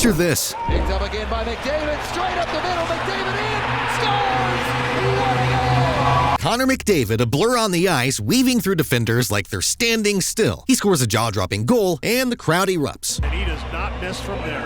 Picture this. Picked up again by McDavid, straight up the middle, McDavid in, scores! What a goal! Connor McDavid, a blur on the ice, weaving through defenders like they're standing still. He scores a jaw-dropping goal, and the crowd erupts. And he does not miss from there.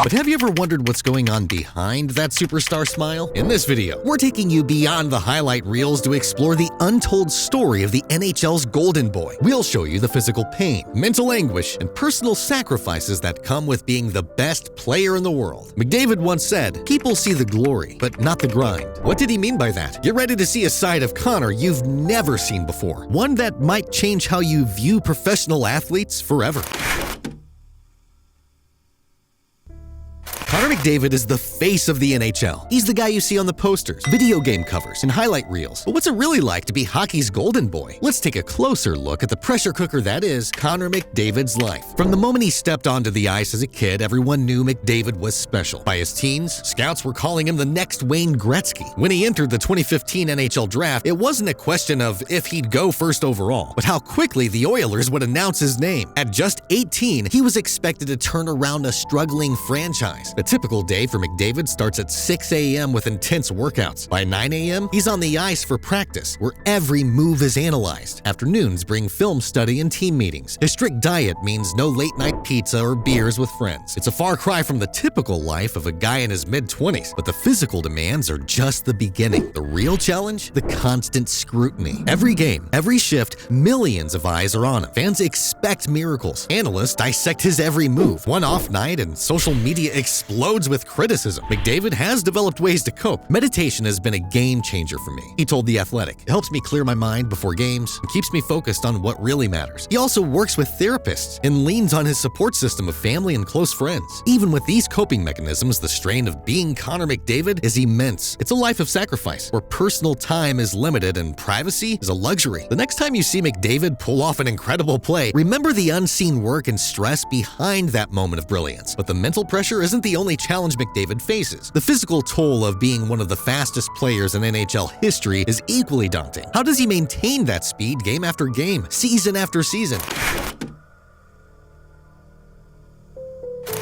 But have you ever wondered what's going on behind that superstar smile? In this video, we're taking you beyond the highlight reels to explore the untold story of the NHL's Golden Boy. We'll show you the physical pain, mental anguish, and personal sacrifices that come with being the best player in the world. McDavid once said, "People see the glory, but not the grind." What did he mean by that? Get ready to see a side of Connor you've never seen before, one that might change how you view professional athletes forever. Connor McDavid is the face of the NHL. He's the guy you see on the posters, video game covers, and highlight reels. But what's it really like to be hockey's golden boy? Let's take a closer look at the pressure cooker that is Connor McDavid's life. From the moment he stepped onto the ice as a kid, everyone knew McDavid was special. By his teens, scouts were calling him the next Wayne Gretzky. When he entered the 2015 NHL draft, it wasn't a question of if he'd go first overall, but how quickly the Oilers would announce his name. At just 18, he was expected to turn around a struggling franchise. A typical day for McDavid starts at 6 a.m. with intense workouts. By 9 a.m., he's on the ice for practice, where every move is analyzed. Afternoons bring film study and team meetings. His strict diet means no late-night pizza or beers with friends. It's a far cry from the typical life of a guy in his mid-20s, but the physical demands are just the beginning. The real challenge? The constant scrutiny. Every game, every shift, millions of eyes are on him. Fans expect miracles. Analysts dissect his every move. One off night and social media explodes with criticism. McDavid has developed ways to cope. Meditation has been a game changer for me. He told The Athletic, "It helps me clear my mind before games and keeps me focused on what really matters." He also works with therapists and leans on his support system of family and close friends. Even with these coping mechanisms, the strain of being Connor McDavid is immense. It's a life of sacrifice, where personal time is limited and privacy is a luxury. The next time you see McDavid pull off an incredible play, remember the unseen work and stress behind that moment of brilliance. But the mental pressure isn't the only challenge McDavid faces. The physical toll of being one of the fastest players in NHL history is equally daunting. How does he maintain that speed game after game, season after season?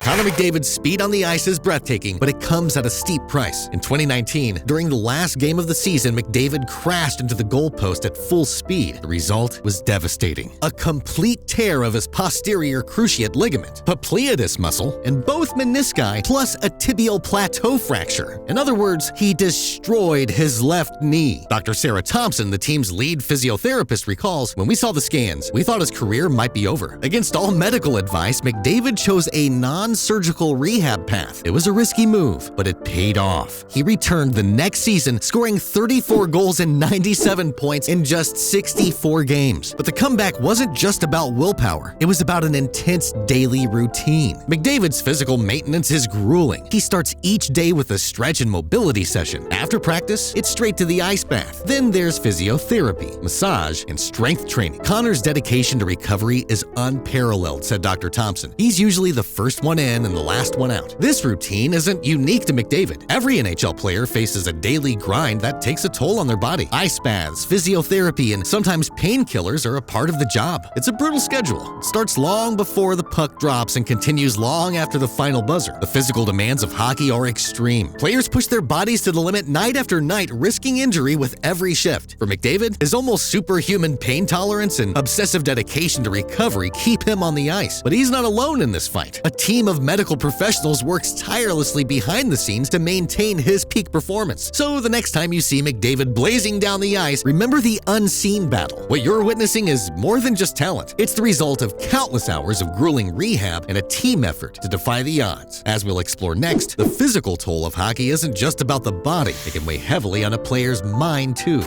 Connor McDavid's speed on the ice is breathtaking, but it comes at a steep price. In 2019, during the last game of the season, McDavid crashed into the goalpost at full speed. The result was devastating. A complete tear of his posterior cruciate ligament, popliteus muscle, and both menisci, plus a tibial plateau fracture. In other words, he destroyed his left knee. Dr. Sarah Thompson, the team's lead physiotherapist, recalls, "When we saw the scans, we thought his career might be over. Against all medical advice, McDavid chose a non-surgical rehab path. It was a risky move, but it paid off. He returned the next season, scoring 34 goals and 97 points in just 64 games. But the comeback wasn't just about willpower. It was about an intense daily routine. McDavid's physical maintenance is grueling. He starts each day with a stretch and mobility session. After practice, it's straight to the ice bath. Then there's physiotherapy, massage, and strength training. Connor's dedication to recovery is unparalleled, said Dr. Thompson. He's usually the first one in and the last one out. This routine isn't unique to McDavid. Every NHL player faces a daily grind that takes a toll on their body. Ice baths, physiotherapy, and sometimes painkillers are a part of the job. It's a brutal schedule. It starts long before the puck drops and continues long after the final buzzer. The physical demands of hockey are extreme. Players push their bodies to the limit night after night, risking injury with every shift. For McDavid, his almost superhuman pain tolerance and obsessive dedication to recovery keep him on the ice. But he's not alone in this fight. A team of medical professionals works tirelessly behind the scenes to maintain his peak performance. So the next time you see McDavid blazing down the ice, remember the unseen battle. What you're witnessing is more than just talent. It's the result of countless hours of grueling rehab and a team effort to defy the odds. As we'll explore next, the physical toll of hockey isn't just about the body. It can weigh heavily on a player's mind, too.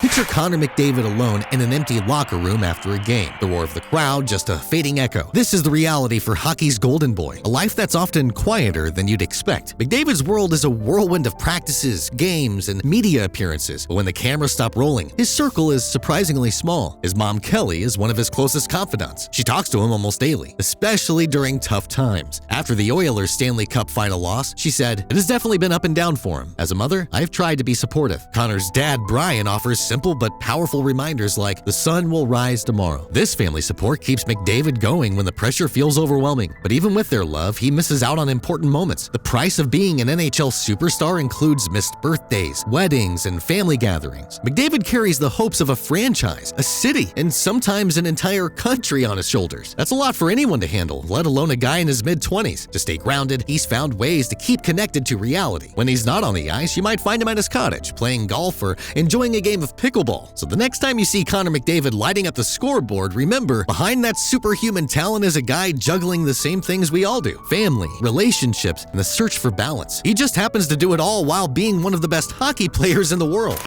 Picture Connor McDavid alone in an empty locker room after a game. The roar of the crowd, just a fading echo. This is the reality for hockey's golden boy, a life that's often quieter than you'd expect. McDavid's world is a whirlwind of practices, games, and media appearances, but when the cameras stop rolling, his circle is surprisingly small. His mom, Kelly, is one of his closest confidants. She talks to him almost daily, especially during tough times. After the Oilers' Stanley Cup final loss, she said, "It has definitely been up and down for him. As a mother, I've tried to be supportive." Connor's dad, Brian, offers simple simple but powerful reminders like the sun will rise tomorrow. This family support keeps McDavid going when the pressure feels overwhelming. But even with their love, he misses out on important moments. The price of being an NHL superstar includes missed birthdays, weddings, and family gatherings. McDavid carries the hopes of a franchise, a city, and sometimes an entire country on his shoulders. That's a lot for anyone to handle, let alone a guy in his mid-20s. To stay grounded, he's found ways to keep connected to reality. When he's not on the ice, you might find him at his cottage, playing golf or enjoying a game of pickleball. So the next time you see Connor McDavid lighting up the scoreboard, remember, behind that superhuman talent is a guy juggling the same things we all do: family, relationships, and the search for balance. He just happens to do it all while being one of the best hockey players in the world.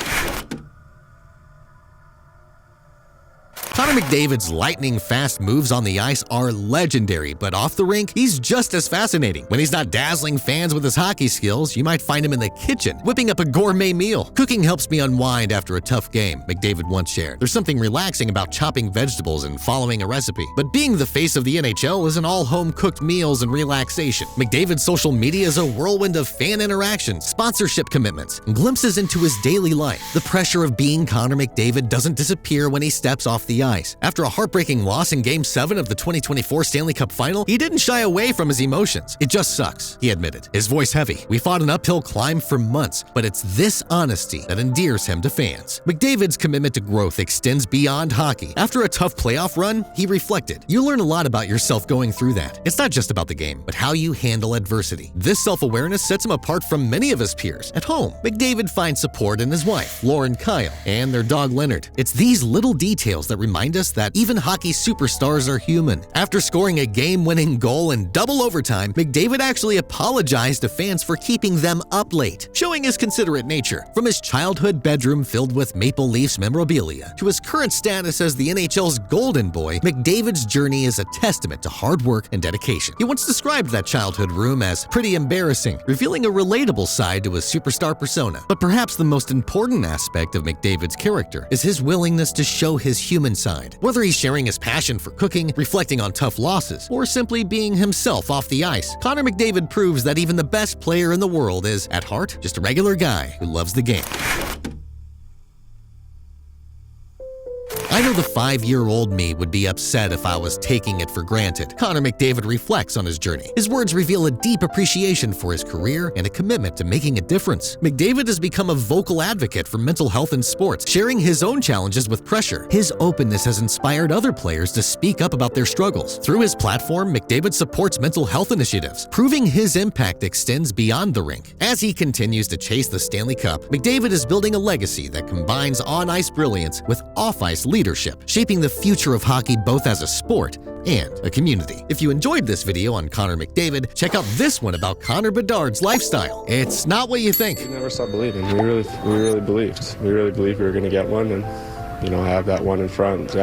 Connor McDavid's lightning-fast moves on the ice are legendary, but off the rink, he's just as fascinating. When he's not dazzling fans with his hockey skills, you might find him in the kitchen, whipping up a gourmet meal. "Cooking helps me unwind after a tough game," McDavid once shared. "There's something relaxing about chopping vegetables and following a recipe." But being the face of the NHL isn't all home-cooked meals and relaxation. McDavid's social media is a whirlwind of fan interaction, sponsorship commitments, and glimpses into his daily life. The pressure of being Connor McDavid doesn't disappear when he steps off the ice. After a heartbreaking loss in Game 7 of the 2024 Stanley Cup Final, he didn't shy away from his emotions. "It just sucks," he admitted, his voice heavy. "We fought an uphill climb for months, but it's this honesty that endears him to fans." McDavid's commitment to growth extends beyond hockey. After a tough playoff run, he reflected, "You learn a lot about yourself going through that. It's not just about the game, but how you handle adversity." This self-awareness sets him apart from many of his peers. At home, McDavid finds support in his wife, Lauren Kyle, and their dog Leonard. It's these little details that remind us that even hockey superstars are human. After scoring a game-winning goal in double overtime, McDavid actually apologized to fans for keeping them up late, showing his considerate nature. From his childhood bedroom filled with Maple Leafs memorabilia to his current status as the NHL's golden boy, McDavid's journey is a testament to hard work and dedication. He once described that childhood room as pretty embarrassing, revealing a relatable side to his superstar persona. But perhaps the most important aspect of McDavid's character is his willingness to show his human side. Whether he's sharing his passion for cooking, reflecting on tough losses, or simply being himself off the ice, Connor McDavid proves that even the best player in the world is, at heart, just a regular guy who loves the game. "I know the 5-year-old me would be upset if I was taking it for granted." Connor McDavid reflects on his journey. His words reveal a deep appreciation for his career and a commitment to making a difference. McDavid has become a vocal advocate for mental health in sports, sharing his own challenges with pressure. His openness has inspired other players to speak up about their struggles. Through his platform, McDavid supports mental health initiatives, proving his impact extends beyond the rink. As he continues to chase the Stanley Cup, McDavid is building a legacy that combines on-ice brilliance with off-ice leadership, shaping the future of hockey both as a sport and a community. If you enjoyed this video on Connor McDavid, check out this one about Connor Bedard's lifestyle. It's not what you think. We never stopped believing. We really believed. We really believed we were going to get one and, have that one in front.